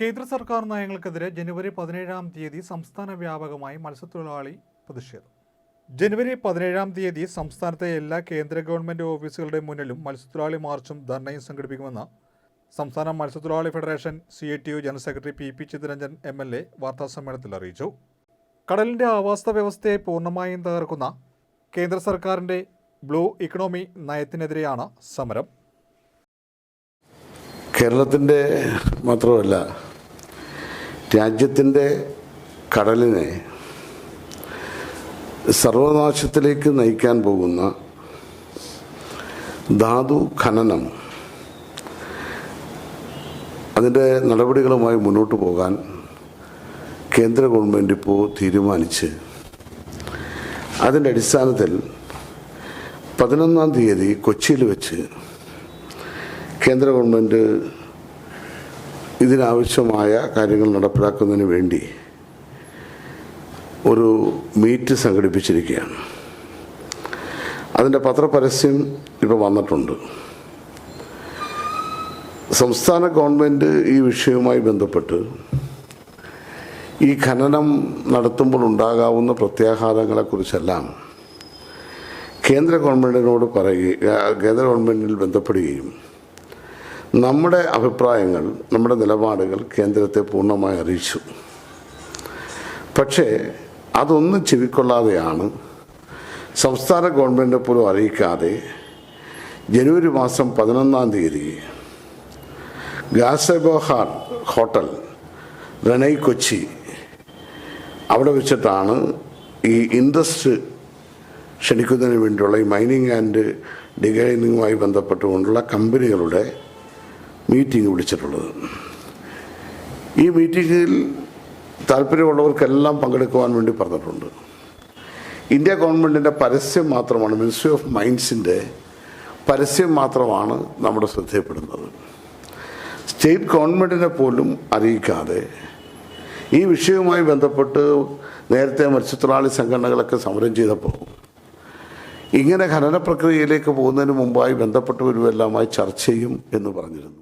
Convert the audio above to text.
കേന്ദ്ര സർക്കാർ നയങ്ങൾക്കെതിരെ ജനുവരി 17-ാം തീയതി സംസ്ഥാന വ്യാപകമായി മത്സ്യത്തൊഴിലാളി പ്രതിഷേധം. ജനുവരി 17-ാം തീയതി സംസ്ഥാനത്തെ എല്ലാ കേന്ദ്ര ഗവൺമെന്റ് ഓഫീസുകളുടെ മുന്നിലും മത്സ്യത്തൊഴിലാളി മാർച്ചും ധർണയും സംഘടിപ്പിക്കുമെന്ന് സംസ്ഥാന മത്സ്യത്തൊഴിലാളി federation CITU general secretary PP Chittaranjan MLA വാർത്താസമ്മേളനത്തിൽ അറിയിച്ചു. കടലിന്റെ ആവാസ വ്യവസ്ഥയെ പൂർണ്ണമായും തകർക്കുന്ന കേന്ദ്ര സർക്കാരിന്റെ ബ്ലൂ ഇക്കണോമി നയത്തിനെതിരെയാണ് സമരം. കേരളത്തിൻ്റെ മാത്രമല്ല രാജ്യത്തിൻ്റെ കടലിനെ സർവനാശത്തിലേക്ക് നയിക്കാൻ പോകുന്ന ധാതു ഖനനം അതിൻ്റെ നടപടികളുമായി മുന്നോട്ട് പോകാൻ കേന്ദ്ര ഗവൺമെൻറ് ഇപ്പോൾ തീരുമാനിച്ച് അതിൻ്റെ അടിസ്ഥാനത്തിൽ 11-ാം തീയതി കൊച്ചിയിൽ വെച്ച് കേന്ദ്ര ഗവൺമെൻറ് ഇതിനാവശ്യമായ കാര്യങ്ങൾ നടപ്പിലാക്കുന്നതിന് വേണ്ടി ഒരു മീറ്റ് സംഘടിപ്പിച്ചിരിക്കുകയാണ്. അതിൻ്റെ പത്രപരസ്യം ഇപ്പോൾ വന്നിട്ടുണ്ട്. സംസ്ഥാന ഗവൺമെൻറ് ഈ വിഷയവുമായി ബന്ധപ്പെട്ട് ഈ ഖനനം നടത്തുമ്പോൾ ഉണ്ടാകാവുന്ന പ്രത്യാഘാതങ്ങളെക്കുറിച്ചെല്ലാം കേന്ദ്ര ഗവൺമെൻറ്റിനോട് കേന്ദ്ര ഗവൺമെൻറ്റിൽ ബന്ധപ്പെടുകയും നമ്മുടെ അഭിപ്രായങ്ങൾ, നമ്മുടെ നിലപാടുകൾ കേന്ദ്രത്തെ പൂർണ്ണമായി അറിയിച്ചു. പക്ഷേ അതൊന്നും ചെവിക്കൊള്ളാതെയാണ് സംസ്ഥാന ഗവൺമെൻറ്റിനെ പോലും അറിയിക്കാതെ ജനുവരി മാസം 11-ാം തീയതി ഗാസെബോ ഹോട്ടൽ റെനൈ കൊച്ചി അവിടെ വെച്ചിട്ടാണ് ഈ ഇൻട്രസ്റ്റ് ക്ഷണിക്കുന്നതിന് വേണ്ടിയുള്ള ഈ മൈനിങ് ആൻഡ് ഡിഗൈനിങ്ങുമായി ബന്ധപ്പെട്ടുകൊണ്ടുള്ള കമ്പനികളുടെ മീറ്റിംഗ് വിളിച്ചിട്ടുള്ളത്. ഈ മീറ്റിങ്ങിൽ താല്പര്യമുള്ളവർക്കെല്ലാം പങ്കെടുക്കുവാൻ വേണ്ടി പറഞ്ഞിട്ടുണ്ട്. ഇന്ത്യ ഗവൺമെൻറ്റിൻ്റെ പരസ്യം മാത്രമാണ്, മിനിസ്ട്രി ഓഫ് മൈൻസിൻ്റെ പരസ്യം മാത്രമാണ് നമ്മുടെ ശ്രദ്ധയപ്പെടുന്നത്. സ്റ്റേറ്റ് ഗവൺമെൻറ്റിനെ പോലും അറിയിക്കാതെ ഈ വിഷയവുമായി ബന്ധപ്പെട്ട് നേരത്തെ മത്സ്യത്തൊഴിലാളി സംഘടനകളൊക്കെ സമരം ചെയ്തപ്പോൾ ഇങ്ങനെ ഖനന പ്രക്രിയയിലേക്ക് പോകുന്നതിന് മുമ്പായി ബന്ധപ്പെട്ടവരുമെല്ലാമായി ചർച്ച ചെയ്യും എന്ന് പറഞ്ഞിരുന്നു.